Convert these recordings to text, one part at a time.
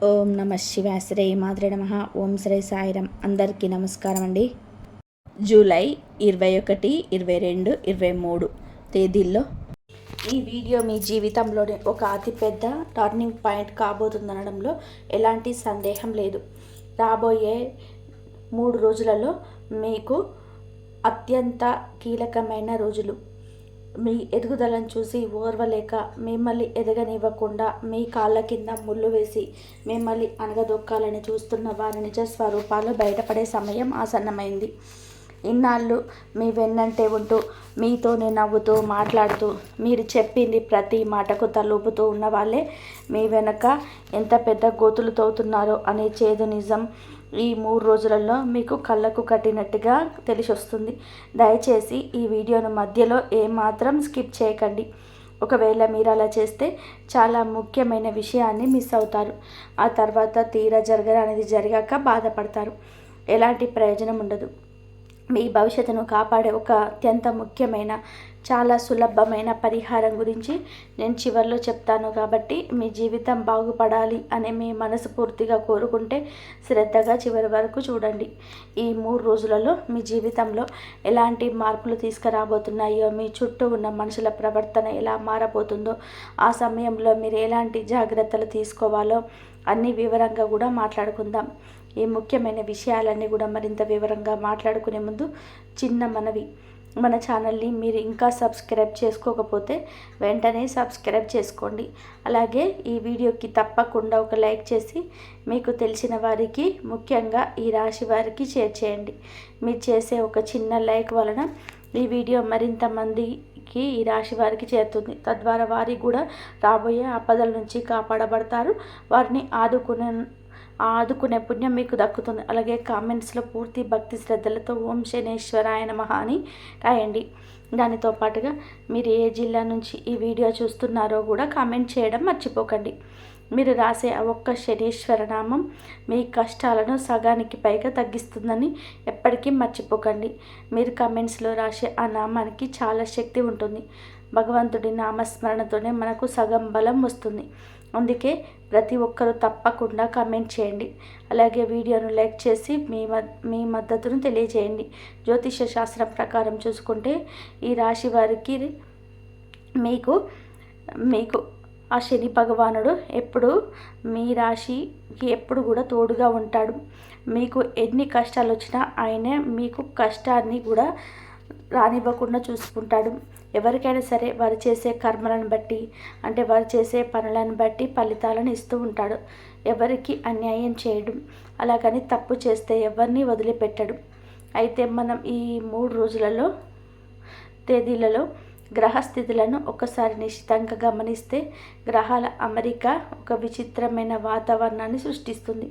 ఓం నమ శివాయ. శ్రీ మాత్రే నమః. ఓం శ్రీ సాయిరం. అందరికీ నమస్కారం అండి. జూలై 21, 22, 23 తేదీల్లో ఈ వీడియో మీ జీవితంలోనే ఒక అతిపెద్ద టర్నింగ్ పాయింట్ కాబోతుందనడంలో ఎలాంటి సందేహం లేదు. రాబోయే 3 రోజులలో మీకు అత్యంత కీలకమైన రోజులు. మీ ఎదుగుదలను చూసి ఓర్వలేక మిమ్మల్ని ఎదగనివ్వకుండా మీ కాళ్ళ కింద ముళ్ళు వేసి మిమ్మల్ని అణగదొక్కాలని చూస్తున్న వారి నిజ స్వరూపాలు బయటపడే సమయం ఆసన్నమైంది. ఇన్నాళ్ళు మీ వెన్నంటే ఉంటూ మీతోనే నవ్వుతూ మాట్లాడుతూ మీరు చెప్పింది ప్రతి మాటకు తలూపుతూ ఉన్న వాళ్ళే మీ వెనక ఎంత పెద్ద గోతులు తవ్వుతున్నారో అనే చేదు నిజం ఈ 3 రోజులలో మీకు కళ్ళకు కట్టినట్టుగా తెలిసొస్తుంది. దయచేసి ఈ వీడియోను మధ్యలో ఏమాత్రం స్కిప్ చేయకండి. ఒకవేళ మీరు అలా చేస్తే చాలా ముఖ్యమైన విషయాన్ని మిస్ అవుతారు. ఆ తర్వాత తీరా జరగనిది జరిగాక బాధపడతారు. ఎలాంటి ప్రయోజనం ఉండదు. మీ భవిష్యత్తును కాపాడే ఒక అత్యంత ముఖ్యమైన చాలా సులభమైన పరిహారం గురించి నేను చివరిలో చెప్తాను. కాబట్టి మీ జీవితం బాగుపడాలి అని మీ మనసు పూర్తిగా కోరుకుంటే శ్రద్ధగా చివరి వరకు చూడండి. ఈ 3 రోజులలో మీ జీవితంలో ఎలాంటి మార్పులు తీసుకురాబోతున్నాయో, మీ చుట్టూ ఉన్న మనుషుల ప్రవర్తన ఎలా మారబోతుందో, ఆ సమయంలో మీరు ఎలాంటి జాగ్రత్తలు తీసుకోవాలో అన్ని వివరంగా కూడా మాట్లాడుకుందాం. ఈ ముఖ్యమైన విషయాలన్నీ కూడా మరింత వివరంగా మాట్లాడుకునే ముందు చిన్న మనవి. మన ఛానల్ని మీరు ఇంకా సబ్స్క్రైబ్ చేసుకోకపోతే వెంటనే సబ్స్క్రైబ్ చేసుకోండి. అలాగే ఈ వీడియోకి తప్పకుండా ఒక లైక్ చేసి మీకు తెలిసిన వారికి, ముఖ్యంగా ఈ రాశి వారికి షేర్ చేయండి. మీరు చేసే ఒక చిన్న లైక్ వలన ఈ వీడియో మరింత మందికి ఈ రాశి వారికి చేరుతుంది. తద్వారా వారికి కూడా రాబోయే ఆపదల నుంచి కాపాడబడతారు. వారిని ఆదుకునే పుణ్యం మీకు దక్కుతుంది. అలాగే కామెంట్స్లో పూర్తి భక్తి శ్రద్ధలతో ఓం శనేశ్వరాయ నమః అని రాయండి. దానితో పాటుగా మీరు ఏ జిల్లా నుంచి ఈ వీడియో చూస్తున్నారో కూడా కామెంట్ చేయడం మర్చిపోకండి. మీరు రాసే ఒక్క శనీశ్వర నామం మీ కష్టాలను సగానికి పైగా తగ్గిస్తుందని ఎప్పటికీ మర్చిపోకండి. మీరు కామెంట్స్లో రాసే ఆ నామానికి చాలా శక్తి ఉంటుంది. భగవంతుడి నామస్మరణతోనే మనకు సగం బలం వస్తుంది. అందుకే ప్రతి ఒక్కరూ తప్పకుండా కామెంట్ చేయండి. అలాగే వీడియోను లైక్ చేసి మీ మద్దతును తెలియజేయండి. జ్యోతిష శాస్త్రం ప్రకారం చూసుకుంటే ఈ రాశి వారికి మీకు ఆ శని భగవానుడు ఎప్పుడు మీ రాశికి ఎప్పుడు కూడా తోడుగా ఉంటాడు. మీకు ఎన్ని కష్టాలు వచ్చినా ఆయనే మీకు కష్టాన్ని కూడా రానివ్వకుండా చూసుకుంటాడు. ఎవరికైనా సరే వారు చేసే కర్మలను బట్టి, అంటే వారు చేసే పనులను బట్టి ఫలితాలను ఇస్తూ ఉంటాడు. ఎవరికి అన్యాయం చేయడం, అలాగని తప్పు చేస్తే ఎవరిని వదిలిపెట్టడు. అయితే మనం ఈ 3 తేదీలలో గ్రహస్థితులను ఒక్కసారి నిశ్చితంగా గమనిస్తే గ్రహాల అమరిక ఒక విచిత్రమైన వాతావరణాన్ని సృష్టిస్తుంది.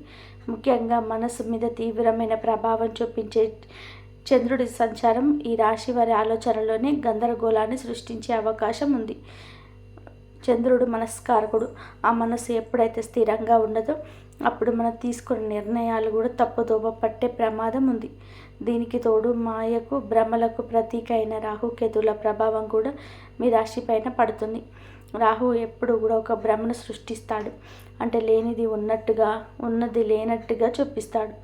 ముఖ్యంగా మనసు మీద తీవ్రమైన ప్రభావం చూపించే చంద్రుడి సంచారం ఈ రాశి వారి ఆలోచనలోనే గందరగోళాన్ని సృష్టించే అవకాశం ఉంది. చంద్రుడు మనస్కారకుడు. ఆ మనసు ఎప్పుడైతే స్థిరంగా ఉండదో అప్పుడు మనం తీసుకునే నిర్ణయాలు కూడా తప్పుదోవ పట్టే ప్రమాదం ఉంది. దీనికి తోడు మాయకు, భ్రమలకు ప్రతీక అయిన రాహుకేతుల ప్రభావం కూడా మీ రాశి పైన పడుతుంది. రాహు ఎప్పుడు కూడా ఒక భ్రమను సృష్టిస్తాడు. అంటే లేనిది ఉన్నట్టుగా, ఉన్నది లేనట్టుగా చూపిస్తాడు.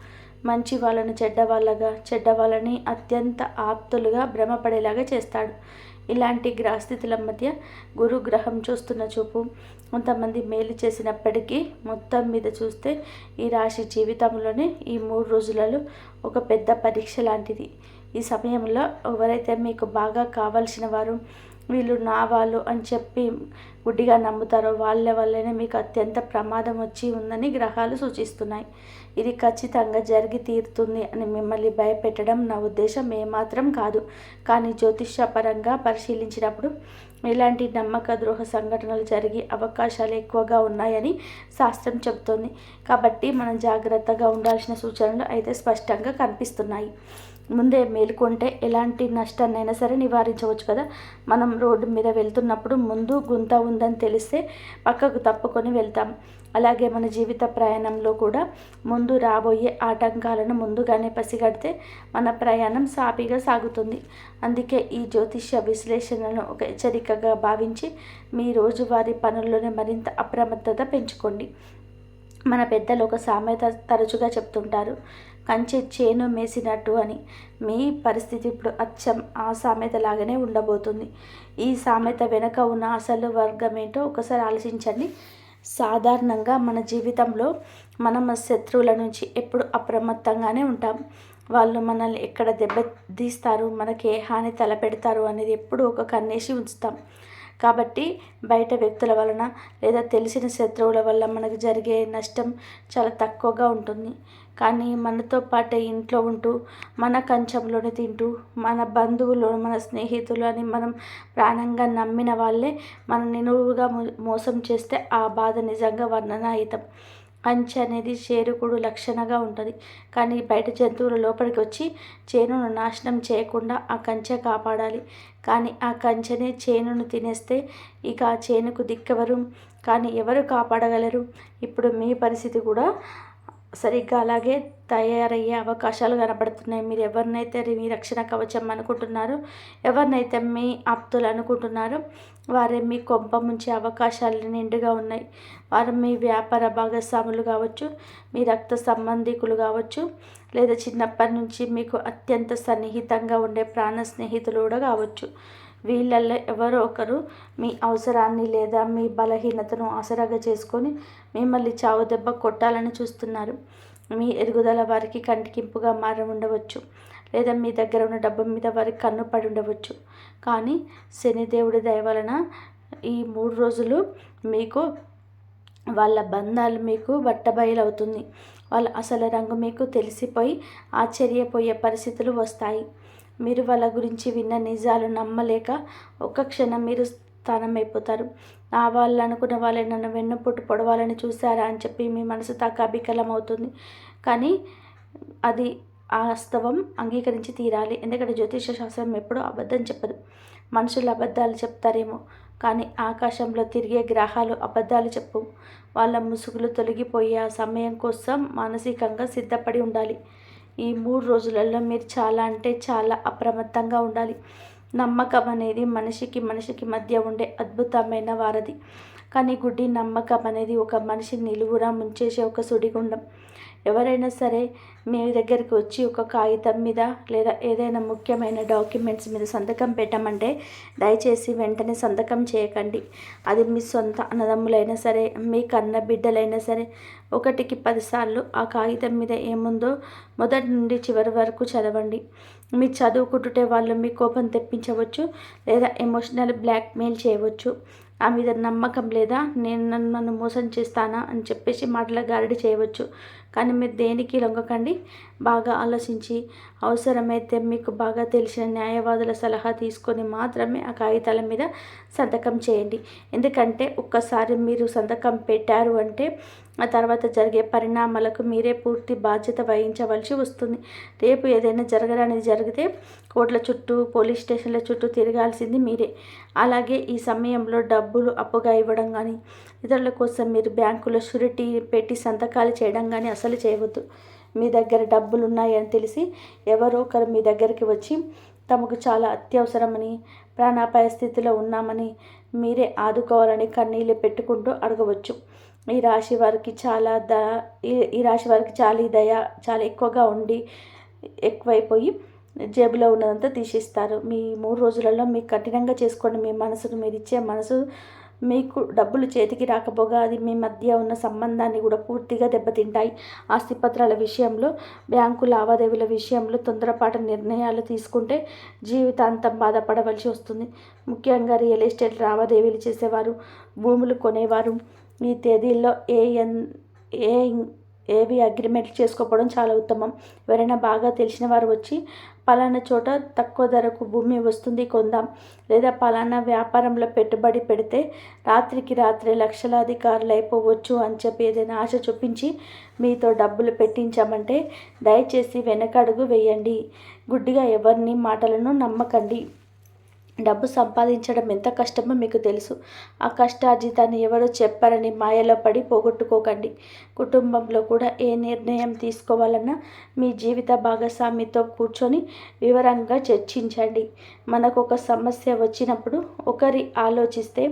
మంచి వాళ్ళను చెడ్డవాళ్ళగా, చెడ్డవాళ్ళని అత్యంత ఆప్తులుగా భ్రమపడేలాగా చేస్తాడు. ఇలాంటి గ్రహస్థితుల మధ్య గురు గ్రహం చూస్తున్న చూపు కొంతమంది మేలు చేసినప్పటికీ మొత్తం మీద చూస్తే ఈ రాశి జీవితంలోనే ఈ 3 రోజులలో ఒక పెద్ద పరీక్ష లాంటిది. ఈ సమయంలో ఎవరైతే మీకు బాగా కావాల్సిన వారు, వీళ్ళు నా వాళ్ళు అని చెప్పి గుడ్డిగా నమ్ముతారో వాళ్ళ వల్లనే మీకు అత్యంత ప్రమాదం వచ్చి ఉందని గ్రహాలు సూచిస్తున్నాయి. ఇది ఖచ్చితంగా జరిగి తీరుతుంది అని మిమ్మల్ని భయపెట్టడం నా ఉద్దేశం ఏమాత్రం కాదు. కానీ జ్యోతిష్యపరంగా పరిశీలించినప్పుడు ఇలాంటి నమ్మక ద్రోహ సంఘటనలు జరిగే అవకాశాలు ఎక్కువగా ఉన్నాయని శాస్త్రం చెబుతోంది. కాబట్టి మనం జాగ్రత్తగా ఉండాల్సిన సూచనలు అయితే స్పష్టంగా కనిపిస్తున్నాయి. ముందే మేలుకుంటే ఎలాంటి నష్టాన్నైనా సరే నివారించవచ్చు కదా. మనం రోడ్డు మీద వెళ్తున్నప్పుడు ముందు గుంత ఉందని తెలిస్తే పక్కకు తప్పుకొని వెళ్తాం. అలాగే మన జీవిత ప్రయాణంలో కూడా ముందు రాబోయే ఆటంకాలను ముందుగానే పసిగడితే మన ప్రయాణం సాఫీగా సాగుతుంది. అందుకే ఈ జ్యోతిష్య విశ్లేషణను ఒక హెచ్చరికగా భావించి మీ రోజువారీ పనుల్లోనే మరింత అప్రమత్తత పెంచుకోండి. మన పెద్దలు ఒక సామెత తరచుగా చెప్తుంటారు, కంచె చేను మేసినట్టు అని. మీ పరిస్థితి ఇప్పుడు అచ్చం ఆ సామెత లాగానే ఉండబోతుంది. ఈ సామెత వెనుక ఉన్న అసలు వర్గం ఏంటో ఒకసారి ఆలోచించండి. సాధారణంగా మన జీవితంలో మనం శత్రువుల నుంచి ఎప్పుడు అప్రమత్తంగానే ఉంటాం. వాళ్ళు మనల్ని ఎక్కడ దెబ్బతీస్తారు, మనకి ఏ హాని తలపెడతారు అనేది ఎప్పుడు ఒక కన్నేసి ఉంచుతాం. కాబట్టి బయట వ్యక్తుల వలన లేదా తెలిసిన శత్రువుల వల్ల మనకు జరిగే నష్టం చాలా తక్కువగా ఉంటుంది. కానీ మనతో పాటే ఇంట్లో ఉంటూ, మన కంచంలోనే తింటూ, మన బంధువులు, మన స్నేహితులు అని మనం ప్రాణంగా నమ్మిన వాళ్ళే మన నిలువుగా మోసం చేస్తే ఆ బాధ నిజంగా వర్ణనాతీతం. కంచె అనేది చేరుకుడు లక్షణంగా ఉంటుంది. కానీ బయట జంతువులు లోపలికి వచ్చి చేనును నాశనం చేయకుండా ఆ కంచె కాపాడాలి. కానీ ఆ కంచెనే చేనును తినేస్తే ఇక ఆ చేనుకు దిక్కెవరు? కానీ ఎవరు కాపాడగలరు? ఇప్పుడు మీ పరిస్థితి కూడా సరిగ్గా అలాగే తయారయ్యే అవకాశాలు కనబడుతున్నాయి. మీరు ఎవరినైతే మీ రక్షణ కవచం అనుకుంటున్నారో, ఎవరినైతే మీ ఆప్తులు అనుకుంటున్నారో, వారే మీ కొంప ముంచే అవకాశాలు నిండుగా ఉన్నాయి. వారు మీ వ్యాపార భాగస్వాములు కావచ్చు, మీ రక్త సంబంధికులు కావచ్చు, లేదా చిన్నప్పటి నుంచి మీకు అత్యంత సన్నిహితంగా ఉండే ప్రాణ స్నేహితులు కూడా కావచ్చు. వీళ్ళల్లో ఎవరో ఒకరు మీ అవసరాన్ని లేదా మీ బలహీనతను ఆసరాగా చేసుకొని మిమ్మల్ని చావు దెబ్బ కొట్టాలని చూస్తున్నారు. మీ ఎదుగుదల వారికి కంటికింపుగా మారి ఉండవచ్చు, లేదా మీ దగ్గర ఉన్న డబ్బు మీద వారికి కన్ను పడి ఉండవచ్చు. కానీ శనిదేవుడి దయ వలన ఈ 3 రోజులు మీకు వాళ్ళ బంధాలు మీకు బట్టబయలవుతుంది. వాళ్ళ అసలు రంగు మీకు తెలిసిపోయి ఆశ్చర్యపోయే పరిస్థితులు వస్తాయి. మీరు వాళ్ళ గురించి విన్న నిజాలు నమ్మలేక ఒక్క క్షణం మీరు స్థానమైపోతారు. నా వాళ్ళు అనుకున్న వాళ్ళే నన్ను వెన్నుపోటు పొడవాలని చూశారా అని చెప్పి మీ మనసు తాకాబికలం అవుతుంది. కానీ అది వాస్తవం అంగీకరించి తీరాలి. ఎందుకంటే జ్యోతిష శాస్త్రం ఎప్పుడూ అబద్ధం చెప్పదు. మనుషులు అబద్ధాలు చెప్తారేమో, కానీ ఆకాశంలో తిరిగే గ్రహాలు అబద్ధాలు చెప్పవు. వాళ్ళ ముసుగులు తొలగిపోయే ఆ సమయం కోసం మానసికంగా సిద్ధపడి ఉండాలి. ఈ 3 రోజులలో మీరు చాలా అంటే చాలా అప్రమత్తంగా ఉండాలి. నమ్మకం అనేది మనిషికి మధ్య ఉండే అద్భుతమైన వారధి. కానీ గుడ్డి నమ్మకం అనేది ఒక మనిషిని నిలువురా ముంచేసే ఒక సుడిగుండం. ఎవరైనా సరే మీ దగ్గరికి వచ్చి ఒక కాగితం మీద లేదా ఏదైనా ముఖ్యమైన డాక్యుమెంట్స్ మీద సంతకం పెట్టమంటే దయచేసి వెంటనే సంతకం చేయకండి. అది మీ సొంత అన్నదమ్ములైనా సరే, మీ కన్న బిడ్డలైనా సరే, 1కి 10 సార్లు ఆ కాగితం మీద ఏముందో మొదటి నుండి చివరి వరకు చదవండి. మీ చదువుకుంటుంటే వాళ్ళు మీ కోపం తెప్పించవచ్చు, లేదా ఎమోషనల్ బ్లాక్మెయిల్ చేయవచ్చు. ఆ మీద నమ్మకం లేదా నన్ను మోసం చేస్తానా అని చెప్పేసి మాటల గారడి చేయవచ్చు. కానీ మీరు దేనికి లొంగకండి. బాగా ఆలోచించి అవసరమైతే మీకు బాగా తెలిసిన న్యాయవాదుల సలహా తీసుకొని మాత్రమే ఆ కాగితాల మీద సంతకం చేయండి. ఎందుకంటే ఒక్కసారి మీరు సంతకం పెట్టారు అంటే ఆ తర్వాత జరిగే పరిణామాలకు మీరే పూర్తి బాధ్యత వహించవలసి వస్తుంది. రేపు ఏదైనా జరగడానికి జరిగితే కోర్టుల చుట్టూ, పోలీస్ స్టేషన్ల చుట్టూ తిరగాల్సింది మీరే. అలాగే ఈ సమయంలో డబ్బులు అప్పుగా ఇవ్వడం కానీ, ఇతరుల కోసం మీరు బ్యాంకులో షూరిటీ పెట్టి సంతకాలు చేయడం కానీ అసలు చేయవద్దు. మీ దగ్గర డబ్బులు ఉన్నాయని తెలిసి ఎవరో ఒకరు మీ దగ్గరికి వచ్చి తమకు చాలా అత్యవసరమని, ప్రాణాపాయ స్థితిలో ఉన్నామని, మీరే ఆదుకోవాలని కన్నీళ్ళు పెట్టుకుంటూ అడగవచ్చు. ఈ రాశి వారికి చాలా దయ చాలా ఎక్కువగా ఉండి ఎక్కువైపోయి జేబులో ఉన్నదంతా తీసిస్తారు. మీ 3 రోజులలో మీకు కఠినంగా చేసుకోండి. మీ మనసును, మీరు ఇచ్చే మనసు మీకు డబ్బులు చేతికి రాకపోగా అది మీ మధ్య ఉన్న సంబంధాన్ని కూడా పూర్తిగా దెబ్బతింటాయి. ఆస్తిపత్రాల విషయంలో, బ్యాంకు లావాదేవీల విషయంలో తొందరపాటు నిర్ణయాలు తీసుకుంటే జీవితాంతం బాధపడవలసి వస్తుంది. ముఖ్యంగా రియల్ ఎస్టేట్ లావాదేవీలు చేసేవారు, భూములు కొనేవారు ఈ తేదీల్లో ఏవి అగ్రిమెంట్లు చేసుకోవడం చాలా ఉత్తమం. ఎవరైనా బాగా తెలిసిన వారు వచ్చి పలానా చోట తక్కువ ధరకు భూమి వస్తుంది కొందాం, లేదా పలానా వ్యాపారంలో పెట్టుబడి పెడితే రాత్రికి రాత్రే లక్షలాధికారులు అయిపోవచ్చు అని చెప్పి ఏదైనా ఆశ చూపించి మీతో డబ్బులు పెట్టించామంటే దయచేసి వెనకడుగు వేయండి. గుడ్డిగా ఎవరిని మాటలను నమ్మకండి. డబ్బు సంపాదించడం ఎంత కష్టమో మీకు తెలుసు. ఆ కష్టార్జితాన్ని ఎవరో చెప్పారని మాయలో పడి పోగొట్టుకోకండి. కుటుంబంలో కూడా ఏ నిర్ణయం తీసుకోవాలన్నా మీ జీవిత భాగస్వామితో కూర్చొని వివరంగా చర్చించండి. మనకు ఒక సమస్య వచ్చినప్పుడు ఒకరి ఆలోచిస్తే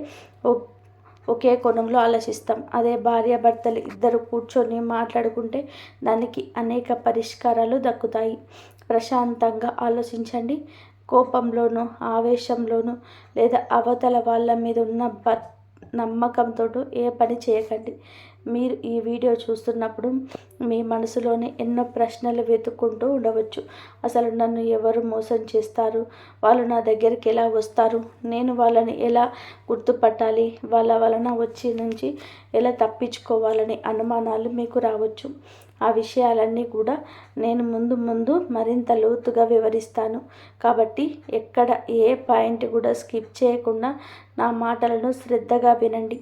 ఒకే కోణంలో ఆలోచిస్తాం. అదే భార్యాభర్తలు ఇద్దరు కూర్చొని మాట్లాడుకుంటే దానికి అనేక పరిష్కారాలు దక్కుతాయి. ప్రశాంతంగా ఆలోచించండి. కోపంలోనూ ఆవేశంలోనూ లేదా అవతల వాళ్ళ మీద ఉన్న నమ్మకంతో ఏ పని చేయకండి. మీరు ఈ వీడియో చూస్తున్నప్పుడు మీ మనసులోనే ఎన్నో ప్రశ్నలు వెతుక్కుంటూ ఉండవచ్చు. అసలు నన్ను ఎవరు మోసం చేస్తారు? వాళ్ళు నా దగ్గరికి ఎలా వస్తారు? నేను వాళ్ళని ఎలా గుర్తుపట్టాలి? వాళ్ళ వలన వచ్చి నుంచి ఎలా తప్పించుకోవాలని అనుమానాలు మీకు రావచ్చు. ఆ విషయాలన్నీ కూడా నేను ముందు మరింత లోతుగా వివరిస్తాను. కాబట్టి ఎక్కడ ఏ పాయింట్ కూడా స్కిప్ చేయకుండా నా మాటలను శ్రద్ధగా వినండి.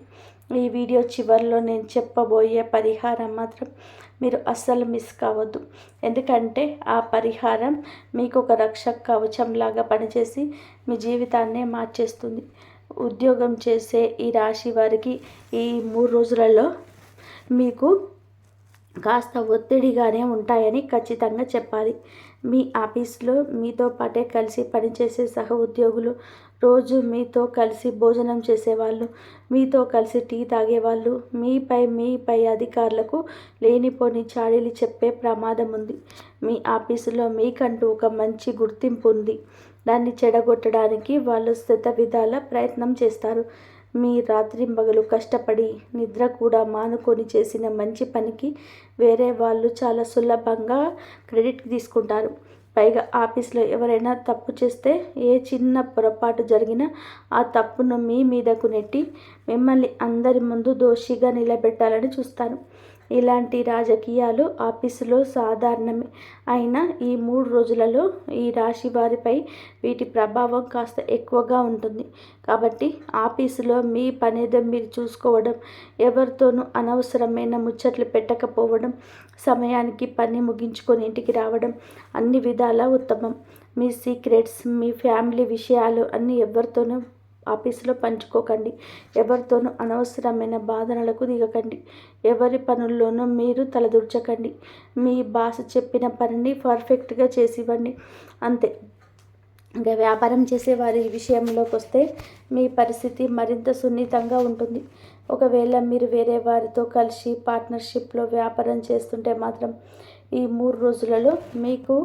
ఈ వీడియో చివరిలో నేను చెప్పబోయే పరిహారం మాత్రం మీరు అస్సలు మిస్ కావద్దు. ఎందుకంటే ఆ పరిహారం మీకు ఒక రక్షక కవచంలాగా పనిచేసి మీ జీవితాన్నే మార్చేస్తుంది. ఉద్యోగం చేసే ఈ రాశి వారికి ఈ 3 రోజులలో మీకు కాస్త ఒత్తిడిగానే ఉంటాయని ఖచ్చితంగా చెప్పాలి. మీ ఆఫీస్లో మీతో పాటే కలిసి పనిచేసే సహ ఉద్యోగులు, రోజు మీతో కలిసి భోజనం చేసేవాళ్ళు, మీతో కలిసి టీ తాగేవాళ్ళు మీపై అధికారులకు లేనిపోని చాడీలు చెప్పే ప్రమాదం ఉంది. మీ ఆఫీసులో మీకంటూ ఒక మంచి గుర్తింపు ఉంది. దాన్ని చెడగొట్టడానికి వాళ్ళు శతవిధాల ప్రయత్నం చేస్తారు. మీ రాత్రింబగలు కష్టపడి నిద్ర కూడా మానుకొని చేసిన మంచి పనికి వేరే వాళ్ళు చాలా సులభంగా క్రెడిట్ తీసుకుంటారు. పైగా ఆఫీస్లో ఎవరైనా తప్పు చేస్తే ఏ చిన్న పొరపాటు జరిగినా ఆ తప్పును మీ మీదకు నెట్టి మిమ్మల్ని అందరి ముందు దోషిగా నిలబెట్టాలని చూస్తారు. ఇలాంటి రాజకీయాలు ఆఫీసులో సాధారణమే. అయినా ఈ 3 రోజులలో ఈ రాశి వారిపై వీటి ప్రభావం కాస్త ఎక్కువగా ఉంటుంది. కాబట్టి ఆఫీసులో మీ పనేదో మీరు చూసుకోవడం, ఎవరితోనూ అనవసరమైన ముచ్చట్లు పెట్టకపోవడం, సమయానికి పని ముగించుకొని ఇంటికి రావడం అన్ని విధాలా ఉత్తమం. మీ సీక్రెట్స్, మీ ఫ్యామిలీ విషయాలు అన్నీ ఎవరితోనూ ఆఫీసులో పంచుకోకండి. ఎవరితోనూ అనవసరమైన బాధనలకు దిగకండి. ఎవరి పనుల్లోనూ మీరు తలదూర్చకండి. మీ బాస్ చెప్పిన పనిని పర్ఫెక్ట్గా చేసివ్వండి, అంతే. ఇంకా వ్యాపారం చేసే వారి విషయంలోకి వస్తే మీ పరిస్థితి మరింత సున్నితంగా ఉంటుంది. ఒకవేళ మీరు వేరే వారితో కలిసి పార్ట్నర్షిప్లో వ్యాపారం చేస్తుంటే మాత్రం ఈ 3 రోజులలో మీకు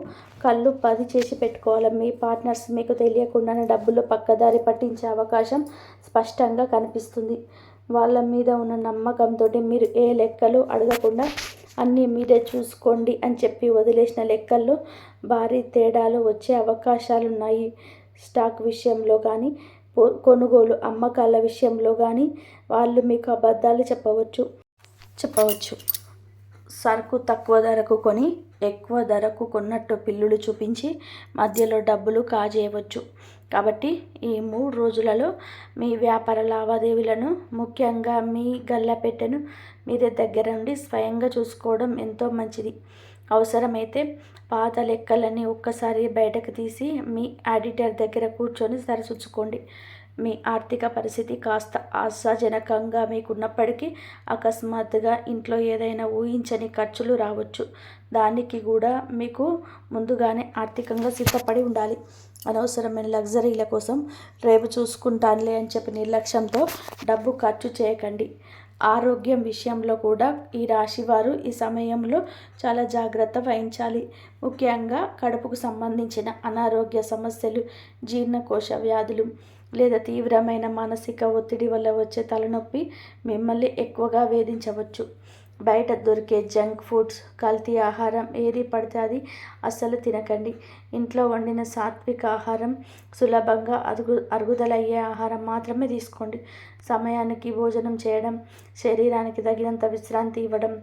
కళ్ళు 10 చేసి పెట్టుకోవాలి. మీ పార్ట్నర్స్ మీకు తెలియకుండానే డబ్బులు పక్కదారి పట్టించే అవకాశం స్పష్టంగా కనిపిస్తుంది. వాళ్ళ మీద ఉన్న నమ్మకంతో మీరు ఏ లెక్కలు అడగకుండా అన్నీ మీరే చూసుకోండి అని చెప్పి వదిలేసిన లెక్కల్లో భారీ తేడాలు వచ్చే అవకాశాలున్నాయి. స్టాక్ విషయంలో కానీ, కొనుగోలు అమ్మకాల విషయంలో కానీ వాళ్ళు మీకు అబద్ధాలు చెప్పవచ్చు. సరుకు తక్కువ ధరకు కొని ఎక్కువ ధరకు కొన్నట్టు పిల్లులు చూపించి మధ్యలో డబ్బులు కాజేయవచ్చు. కాబట్టి ఈ 3 రోజులలో మీ వ్యాపార లావాదేవీలను, ముఖ్యంగా మీ గల్లాపెట్టెను మీరే దగ్గర నుండి స్వయంగా చూసుకోవడం ఎంతో మంచిది. అవసరమైతే పాత లెక్కలన్నీ ఒక్కసారి బయటకు తీసి మీ ఆడిటర్ దగ్గర కూర్చొని సరిచూసుకోండి. మీ ఆర్థిక పరిస్థితి కాస్త ఆశాజనకంగా మీకున్నప్పటికీ అకస్మాత్తుగా ఇంట్లో ఏదైనా ఊహించని ఖర్చులు రావచ్చు. దానికి కూడా మీకు ముందుగానే ఆర్థికంగా సిద్ధపడి ఉండాలి. అనవసరమైన లగ్జరీల కోసం రేపు చూసుకుంటానులే అని చెప్పి నిర్లక్ష్యంతో డబ్బు ఖర్చు చేయకండి. ఆరోగ్యం విషయంలో కూడా ఈ రాశివారు ఈ సమయంలో చాలా జాగ్రత్త వహించాలి. ముఖ్యంగా కడుపుకు సంబంధించిన అనారోగ్య సమస్యలు, జీర్ణకోశ వ్యాధులు లేదా తీవ్రమైన మానసిక ఒత్తిడి వల్ల వచ్చే తలనొప్పి మిమ్మల్ని ఎక్కువగా వేధించవచ్చు. బయట దొరికే జంక్ ఫుడ్స్, కల్తీ ఆహారం ఏది పడితే అది అస్సలు తినకండి. ఇంట్లో వండిన సాత్విక ఆహారం, సులభంగా అరుగుదలయ్యే ఆహారం మాత్రమే తీసుకోండి. సమయానికి భోజనం చేయడం, శరీరానికి తగినంత విశ్రాంతి ఇవ్వడం,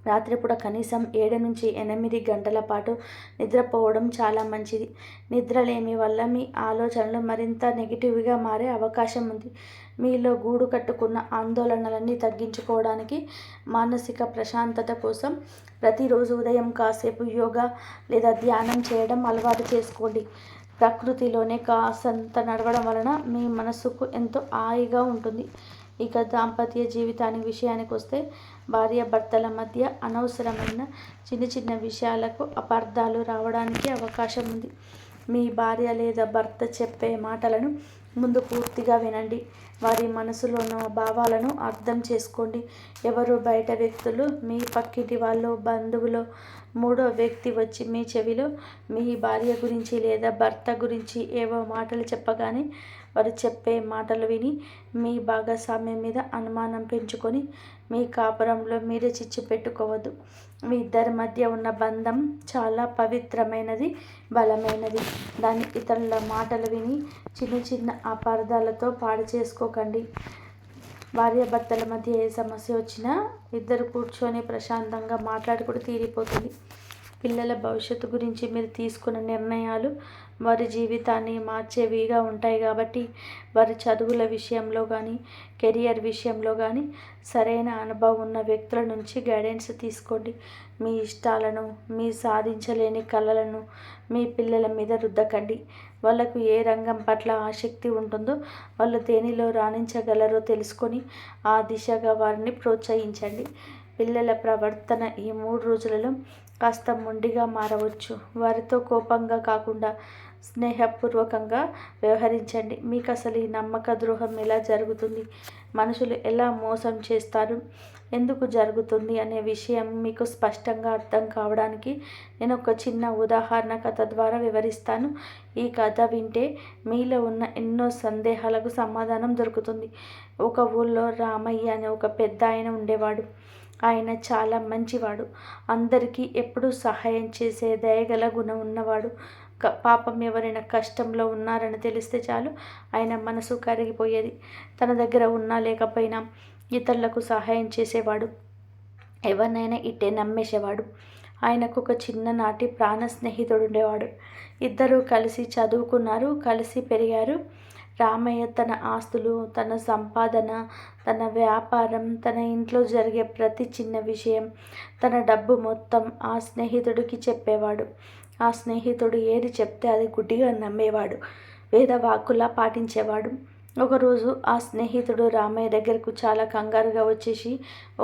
రాత్రిపూట కనీసం 7 నుంచి 8 గంటల పాటు నిద్రపోవడం చాలా మంచిది. నిద్రలేమి వల్ల మీ ఆలోచనలు మరింత నెగిటివ్గా మారే అవకాశం ఉంది. మీలో గూడు కట్టుకున్న ఆందోళనలన్నీ తగ్గించుకోవడానికి, మానసిక ప్రశాంతత కోసం ప్రతిరోజు ఉదయం కాసేపు యోగా లేదా ధ్యానం చేయడం అలవాటు చేసుకోండి. ప్రకృతిలోనే కాసంత నడవడం వలన మీ మనసుకు ఎంతో హాయిగా ఉంటుంది. ఇక దాంపత్య జీవితానికి విషయానికి వస్తే భార్యాభర్తల మధ్య అనవసరమైన చిన్న విషయాలకు అపార్థాలు రావడానికి అవకాశం ఉంది. మీ భార్య లేదా భర్త చెప్పే మాటలను ముందు పూర్తిగా వినండి. వారి మనసులో ఉన్న భావాలను అర్థం చేసుకోండి. ఎవరు బయట వ్యక్తులు, మీ పక్కింటి వాళ్ళు, బంధువులు, మూడో వ్యక్తి వచ్చి మీ చెవిలో మీ భార్య గురించి లేదా భర్త గురించి ఏవో మాటలు చెప్పగానే వారు చెప్పే మాటలు విని మీ భాగస్వామ్యం మీద అనుమానం పెంచుకొని మీ కాపురంలో మీరే చిచ్చు పెట్టుకోవద్దు. మీ ఇద్దరి మధ్య ఉన్న బంధం చాలా పవిత్రమైనది, బలమైనది. దాన్ని ఇతరుల మాటలు విని చిన్న చిన్న అపార్థాలతో పాడు చేసుకోకండి. భార్యాభర్తల మధ్య ఏ సమస్య వచ్చినా ఇద్దరు కూర్చొని ప్రశాంతంగా మాట్లాడుకుంటూ తీరిపోతుంది. పిల్లల భవిష్యత్తు గురించి మీరు తీసుకున్న నిర్ణయాలు వారి జీవితాన్ని మార్చేవిగా ఉంటాయి కాబట్టి వారి చదువుల విషయంలో కానీ, కెరియర్ విషయంలో కానీ సరైన అనుభవం ఉన్న వ్యక్తుల నుంచి గైడెన్స్ తీసుకోండి. మీ ఇష్టాలను, మీ సాధించలేని కళలను మీ పిల్లల మీద రుద్దకండి. వాళ్ళకు ఏ రంగం పట్ల ఆసక్తి ఉంటుందో, వాళ్ళు దేనిలో రాణించగలరో తెలుసుకొని ఆ దిశగా వారిని ప్రోత్సహించండి. పిల్లల ప్రవర్తన ఈ 3 రోజులలో కాస్త మొండిగా మారవచ్చు. వారితో కోపంగా కాకుండా స్నేహపూర్వకంగా వ్యవహరించండి. మీకు అసలు ఈ నమ్మక ద్రోహం ఎలా జరుగుతుంది, మనుషులు ఎలా మోసం చేస్తారు, ఎందుకు జరుగుతుంది అనే విషయం మీకు స్పష్టంగా అర్థం కావడానికి నేను ఒక చిన్న ఉదాహరణ కథ ద్వారా వివరిస్తాను. ఈ కథ వింటే మీలో ఉన్న ఎన్నో సందేహాలకు సమాధానం దొరుకుతుంది. ఒక ఊళ్ళో రామయ్య అనే ఒక పెద్ద ఆయన ఉండేవాడు. ఆయన చాలా మంచివాడు. అందరికీ ఎప్పుడూ సహాయం చేసే దయగల గుణం ఉన్నవాడు. పాపం ఎవరైనా కష్టంలో ఉన్నారని తెలిస్తే చాలు ఆయన మనసు కరిగిపోయేది. తన దగ్గర ఉన్నా లేకపోయినా ఇతరులకు సహాయం చేసేవాడు. ఎవరినైనా ఇట్టే నమ్మేసేవాడు. ఆయనకు ఒక చిన్ననాటి ప్రాణ స్నేహితుడు ఉండేవాడు. ఇద్దరూ కలిసి చదువుకున్నారు, కలిసి పెరిగారు. రామయ్య తన ఆస్తులు, తన సంపాదన, తన వ్యాపారం, తన ఇంట్లో జరిగే ప్రతి చిన్న విషయం, తన డబ్బు మొత్తం ఆ స్నేహితుడికి చెప్పేవాడు. ఆ స్నేహితుడు ఏది చెప్తే అది గుడ్డిగా నమ్మేవాడు, వేదవాక్కులా పాటించేవాడు. ఒకరోజు ఆ స్నేహితుడు రామయ్య దగ్గరకు చాలా కంగారుగా వచ్చేసి,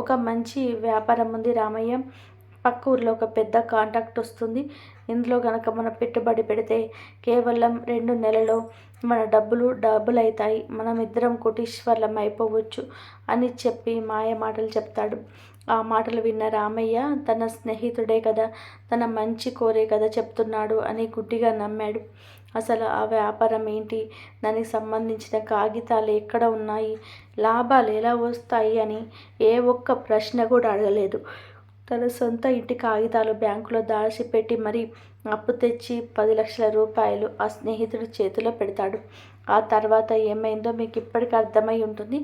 ఒక మంచి వ్యాపారం ఉంది రామయ్య, పక్క ఊర్లో ఒక పెద్ద కాంట్రాక్ట్ వస్తుంది. ఇందులో కనుక మనం పెట్టుబడి పెడితే కేవలం 2 నెలల్లో మన డబ్బులు అవుతాయి, మనం ఇద్దరం కోటీశ్వర్లం అయిపోవచ్చు అని చెప్పి మాయ మాటలు చెప్తాడు. ఆ మాటలు విన్న రామయ్య తన స్నేహితుడే కదా, తన మంచి కోరే కదా చెప్తున్నాడు అని గుడ్డిగా నమ్మాడు. అసలు ఆ వ్యాపారం ఏంటి, దానికి సంబంధించిన కాగితాలు ఎక్కడ ఉన్నాయి, లాభాలు ఎలా వస్తాయి అని ఏ ఒక్క ప్రశ్న కూడా అడగలేదు. తన సొంత ఇంటి కాగితాలు బ్యాంకులో దాచిపెట్టి మరీ అప్పు తెచ్చి 10 లక్షల రూపాయలు ఆ స్నేహితుడి చేతిలో పెడతాడు. ఆ తర్వాత ఏమైందో మీకు ఇప్పటికీ అర్థమై ఉంటుంది.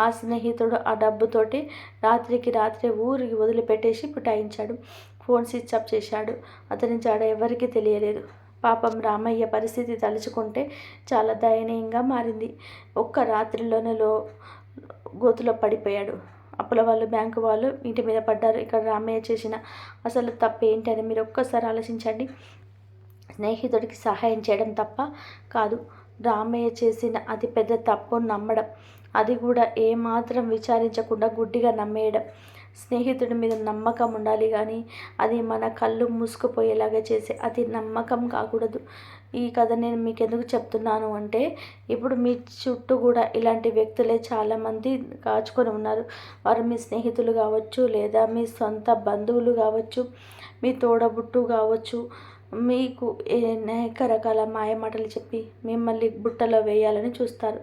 ఆ స్నేహితుడు ఆ డబ్బుతోటి రాత్రికి రాత్రే ఊరికి వదిలిపెట్టేసి పుటాయించాడు. ఫోన్ స్విచ్ ఆఫ్ చేశాడు. అతని జాడ ఎవరికీ తెలియలేదు. పాపం రామయ్య పరిస్థితి తలుచుకుంటే చాలా దయనీయంగా మారింది. ఒక్క రాత్రిలోనే గోతులో పడిపోయాడు. అప్పుల వాళ్ళు, బ్యాంకు వాళ్ళు ఇంటి మీద పడ్డారు. ఇక్కడ రామయ్య చేసిన అసలు తప్పు ఏంటి అని మీరు ఒక్కసారి ఆలోచించండి. స్నేహితుడికి సహాయం చేయడం తప్ప కాదు, రామయ్య చేసిన అతి పెద్ద తప్పు నమ్మడం, అది కూడా ఏమాత్రం విచారించకుండా గుడ్డిగా నమ్మేయడం. స్నేహితుడి మీద నమ్మకం ఉండాలి కానీ అది మన కళ్ళు మూసుకుపోయేలాగా చేసే అది నమ్మకం కాకూడదు. ఈ కథ నేను మీకు ఎందుకు చెప్తున్నాను అంటే, ఇప్పుడు మీ చుట్టూ కూడా ఇలాంటి వ్యక్తులే చాలామంది కాచుకొని ఉన్నారు. వారు మీ స్నేహితులు కావచ్చు, లేదా మీ సొంత బంధువులు కావచ్చు, మీ తోడబుట్టు కావచ్చు. మీకు అనేక రకాల మాయమాటలు చెప్పి మిమ్మల్ని బుట్టలో వేయాలని చూస్తారు.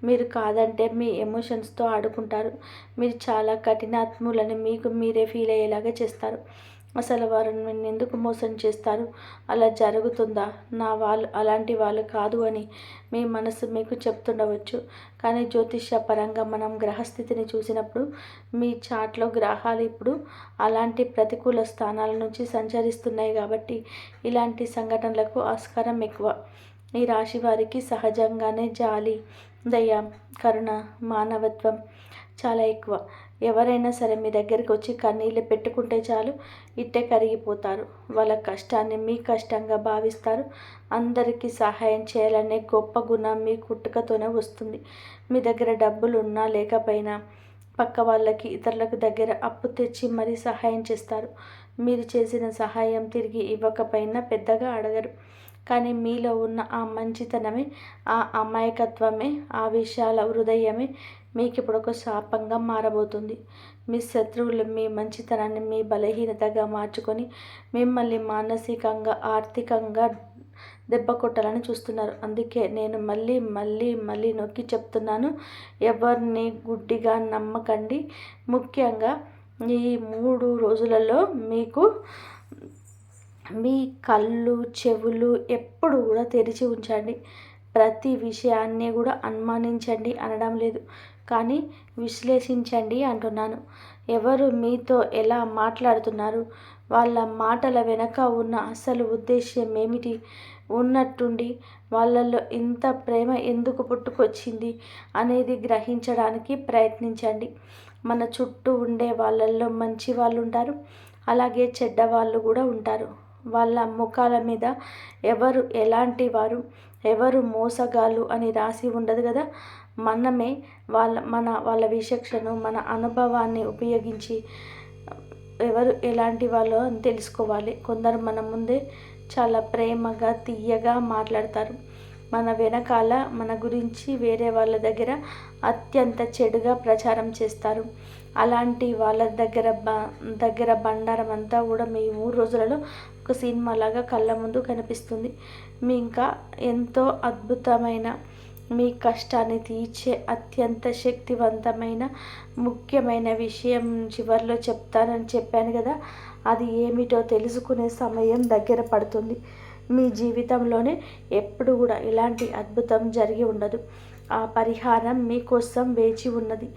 మీరు కాదంటే మీ ఎమోషన్స్తో ఆడుకుంటారు. మీరు చాలా కఠినాత్ములని మీకు మీరే ఫీల్ అయ్యేలాగా చేస్తారు. అసలు వారు నిన్ను ఎందుకు మోసం చేస్తారు, అలా జరుగుతుందా, నా వాళ్ళు అలాంటి వాళ్ళు కాదు అని మీ మనసు మీకు చెప్తుండవచ్చు. కానీ జ్యోతిష్య పరంగా మనం గ్రహస్థితిని చూసినప్పుడు మీ చాట్లో గ్రహాలు ఇప్పుడు అలాంటి ప్రతికూల స్థానాల నుంచి సంచరిస్తున్నాయి కాబట్టి ఇలాంటి సంఘటనలకు ఆస్కారం ఎక్కువ. ఈ రాశి వారికి సహజంగానే జాలి, దయ, కరుణ, మానవత్వం చాలా ఎక్కువ. ఎవరైనా సరే మీ దగ్గరికి వచ్చి కన్నీళ్ళు పెట్టుకుంటే చాలు ఇట్టే కరిగిపోతారు. వాళ్ళ కష్టాన్ని మీ కష్టంగా భావిస్తారు. అందరికీ సహాయం చేయాలనే గొప్ప గుణం మీ పుట్టుకతోనే వస్తుంది. మీ దగ్గర డబ్బులు ఉన్నా లేకపోయినా పక్క వాళ్ళకి, ఇతరులకు దగ్గర అప్పు తెచ్చి మరీ సహాయం చేస్తారు. మీరు చేసిన సహాయం తిరిగి ఇవ్వకపోయినా పెద్దగా అడగరు. కానీ మీలో ఉన్న ఆ మంచితనమే, ఆ అమాయకత్వమే, ఆ విశాల హృదయమే మీకు ఇప్పుడు ఒక శాపంగా మారబోతుంది. మీ శత్రువులు మీ మంచితనాన్ని మీ బలహీనతగా మార్చుకొని మిమ్మల్ని మానసికంగా, ఆర్థికంగా దెబ్బ కొట్టాలని చూస్తున్నారు. అందుకే నేను మళ్ళీ మళ్ళీ మళ్ళీ నొక్కి చెప్తున్నాను, ఎవరిని గుడ్డిగా నమ్మకండి. ముఖ్యంగా ఈ 3 రోజులలో మీకు మీ కళ్ళు, చెవులు ఎప్పుడు కూడా తెరిచి ఉంచండి. ప్రతి విషయాన్ని కూడా అనుమానించండి అనడం లేదు, కానీ విశ్లేషించండి అంటున్నాను. ఎవరు మీతో ఎలా మాట్లాడుతున్నారు, వాళ్ళ మాటల వెనక ఉన్న అసలు ఉద్దేశ్యం ఏమిటి, ఉన్నట్టుండి వాళ్ళల్లో ఇంత ప్రేమ ఎందుకు పుట్టుకొచ్చింది అనేది గ్రహించడానికి ప్రయత్నించండి. మన చుట్టూ ఉండే వాళ్ళల్లో మంచి వాళ్ళు ఉంటారు, అలాగే చెడ్డవాళ్ళు కూడా ఉంటారు. వాళ్ళ ముఖాల మీద ఎవరు ఎలాంటి వారు, ఎవరు మోసగాళ్ళు అని రాసి ఉండదు కదా. మనమే వాళ్ళ విచక్షణను, మన అనుభవాన్ని ఉపయోగించి ఎవరు ఎలాంటి వాళ్ళో అని తెలుసుకోవాలి. కొందరు మన ముందే చాలా ప్రేమగా, తీయగా మాట్లాడతారు, మన వెనకాల మన గురించి వేరే వాళ్ళ దగ్గర అత్యంత చెడుగా ప్రచారం చేస్తారు. అలాంటి వాళ్ళ దగ్గర బండారం అంతా కూడా మీ 3 రోజులలో ఒక సినిమాలాగా కళ్ళ ముందు కనిపిస్తుంది. మీ ఇంకా ఎంతో అద్భుతమైన, మీ కష్టాన్ని తీర్చే అత్యంత శక్తివంతమైన ముఖ్యమైన విషయం చివరిలో చెప్తానని చెప్పాను కదా, అది ఏమిటో తెలుసుకునే సమయం దగ్గర పడుతుంది. మీ జీవితంలోనే ఎప్పుడు కూడా ఇలాంటి అద్భుతం జరిగి ఉండదు. ఆ పరిహారం మీకోసం వేచి ఉన్నది.